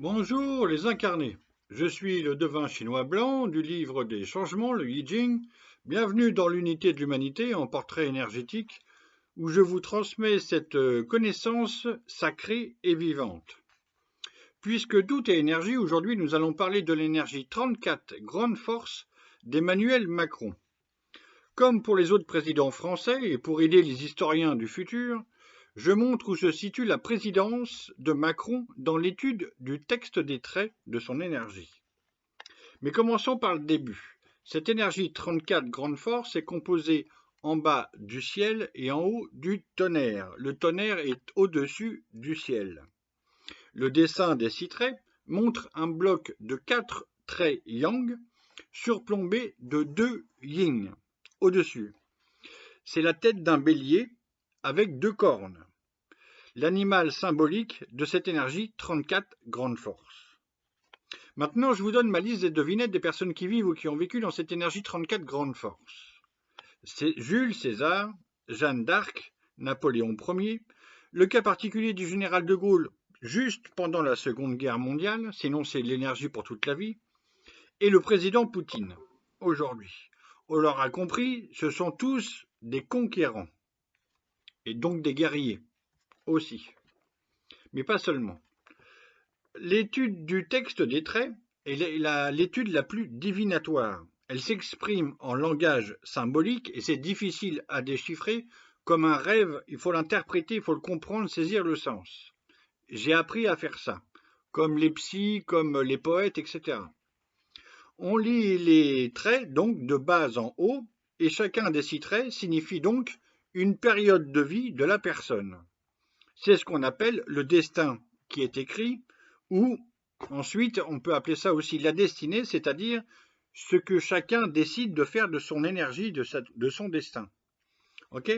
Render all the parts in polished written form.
Bonjour les incarnés, je suis le devin chinois blanc du livre des changements, le I Ching. Bienvenue dans l'unité de l'humanité en portrait énergétique où je vous transmets cette connaissance sacrée et vivante. Puisque tout est énergie, aujourd'hui nous allons parler de l'énergie 34 grande force d'Emmanuel Macron. Comme pour les autres présidents français et pour aider les historiens du futur, je montre où se situe la présidence de Macron dans l'étude du texte des traits de son énergie. Mais commençons par le début. Cette énergie 34 grande force est composée en bas du ciel et en haut du tonnerre. Le tonnerre est au-dessus du ciel. Le dessin des 6 traits montre un bloc de 4 traits yang surplombés de 2 yin au-dessus. C'est la tête d'un bélier avec 2 cornes, l'animal symbolique de cette énergie 34 grande force. Maintenant, je vous donne ma liste des devinettes des personnes qui vivent ou qui ont vécu dans cette énergie 34 grande force. C'est Jules César, Jeanne d'Arc, Napoléon Ier, le cas particulier du général de Gaulle juste pendant la Seconde Guerre mondiale, sinon c'est l'énergie pour toute la vie, et le président Poutine, aujourd'hui. On l'aura compris, ce sont tous des conquérants, et donc des guerriers aussi, mais pas seulement. L'étude du texte des traits est l'étude la plus divinatoire. Elle s'exprime en langage symbolique et c'est difficile à déchiffrer. Comme un rêve, il faut l'interpréter, il faut le comprendre, saisir le sens. J'ai appris à faire ça, comme les psys, comme les poètes, etc. On lit les traits donc de bas en haut et chacun des 6 traits signifie donc une période de vie de la personne. C'est ce qu'on appelle le destin qui est écrit, ou ensuite on peut appeler ça aussi la destinée, c'est-à-dire ce que chacun décide de faire de son énergie, de son destin. Ok ?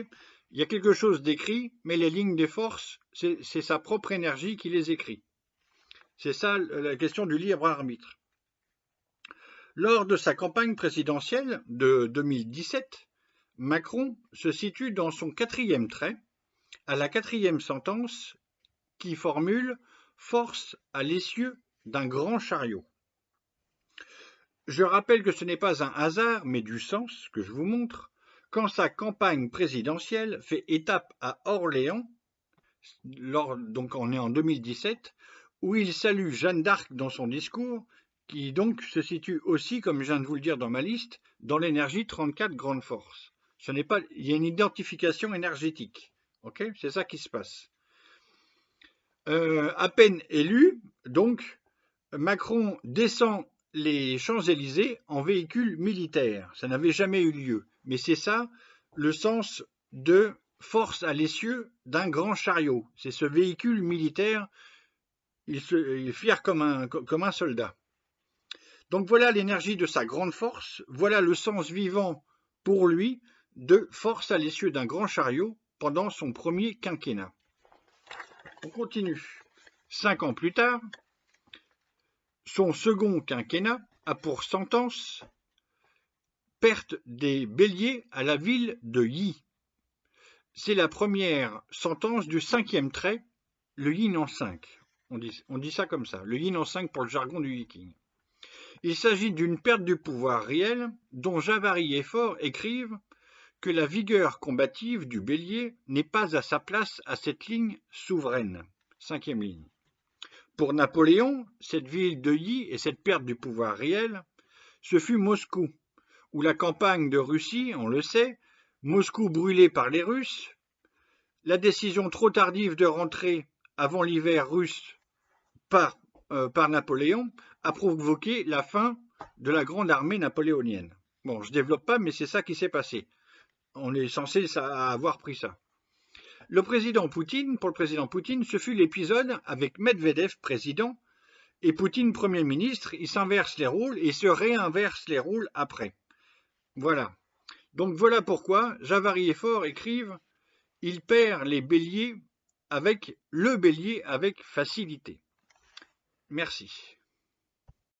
Il y a quelque chose d'écrit, mais les lignes des forces, c'est sa propre énergie qui les écrit. C'est ça la question du libre arbitre. Lors de sa campagne présidentielle de 2017, Macron se situe dans son 4e trait, à la 4e sentence qui formule « force à l'essieu d'un grand chariot ». Je rappelle que ce n'est pas un hasard, mais du sens que je vous montre, quand sa campagne présidentielle fait étape à Orléans, donc on est en 2017, où il salue Jeanne d'Arc dans son discours, qui donc se situe aussi, comme je viens de vous le dire dans ma liste, dans l'énergie 34 grande force. Il y a une identification énergétique. Okay ? C'est ça qui se passe. À peine élu, donc, Macron descend les Champs-Élysées en véhicule militaire. Ça n'avait jamais eu lieu. Mais c'est ça le sens de force à l'essieu d'un grand chariot. C'est ce véhicule militaire, il est fier comme un soldat. Donc voilà l'énergie de sa grande force, voilà le sens vivant pour lui de force à l'essieu d'un grand chariot pendant son premier quinquennat. On continue. 5 ans plus tard, son second quinquennat a pour sentence perte des béliers à la ville de Yi. C'est la première sentence du 5e trait, le yin en 5. On dit ça comme ça, le yin en 5 pour le jargon du viking. Il s'agit d'une perte du pouvoir réel dont Javary et Faure écrivent que la vigueur combative du bélier n'est pas à sa place à cette ligne souveraine, 5e ligne. Pour Napoléon, cette ville de Yi et cette perte du pouvoir réel, ce fut Moscou, où la campagne de Russie, on le sait, Moscou brûlé par les Russes, la décision trop tardive de rentrer avant l'hiver russe par Napoléon a provoqué la fin de la grande armée napoléonienne. Bon, je ne développe pas, mais c'est ça qui s'est passé. On est censé avoir pris ça. Pour le président Poutine, ce fut l'épisode avec Medvedev président et Poutine Premier ministre. Ils s'inversent les rôles et se réinversent les rôles après. Voilà. Donc voilà pourquoi Javary et Faure écrivent « Il perd le bélier avec facilité ». Merci.